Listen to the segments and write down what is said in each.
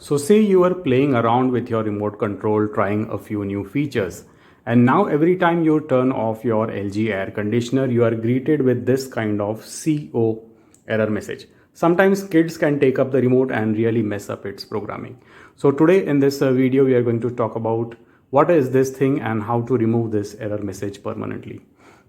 So say you are playing around with your remote control, trying a few new features. And now every time you turn off your LG air conditioner, you are greeted with this kind of CO error message. Sometimes kids can take up the remote and really mess up its programming. So today in this video, we are going to talk about what is this thing and how to remove this error message permanently.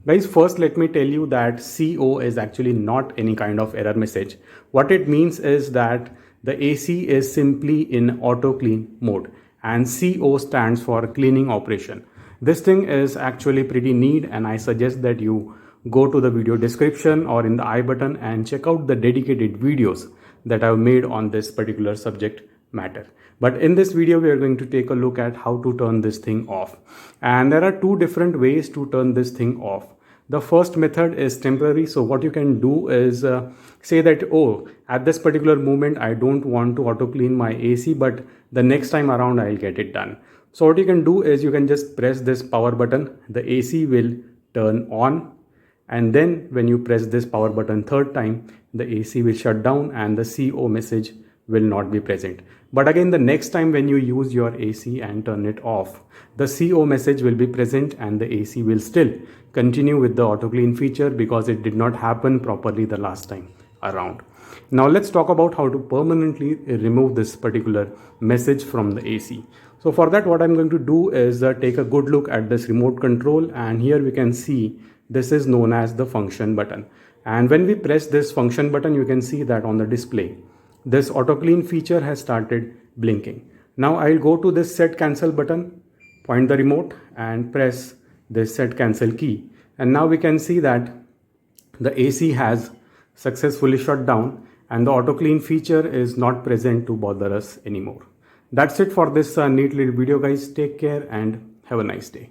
Guys, first let me tell you that CO is actually not any kind of error message. What it means is that the AC is simply in auto clean mode and CO stands for cleaning operation. This thing is actually pretty neat and I suggest that you go to the video description or in the I button and check out the dedicated videos that I've made on this particular subject matter. But in this video, we are going to take a look at how to turn this thing off. And there are two different ways to turn this thing off. The first method is temporary. So what you can do is say that, oh, at this particular moment, I don't want to auto clean my AC, but the next time around, I'll get it done. So what you can do is you can just press this power button. The AC will turn on. And then when you press this power button third time, the AC will shut down and the CO message will not be present. But again, the next time when you use your AC and turn it off, the CO message will be present and the AC will still continue with the auto clean feature because it did not happen properly the last time around. Now let's talk about how to permanently remove this particular message from the AC. So for that, what I'm going to do is take a good look at this remote control, and here we can see this is known as the function button. And when we press this function button, you can see that on the display, this auto clean feature has started blinking. Now I'll go to this set cancel button, point the remote and press this set cancel key. And now we can see that the AC has successfully shut down and the auto clean feature is not present to bother us anymore. That's it for this neat little video, guys. Take care and have a nice day.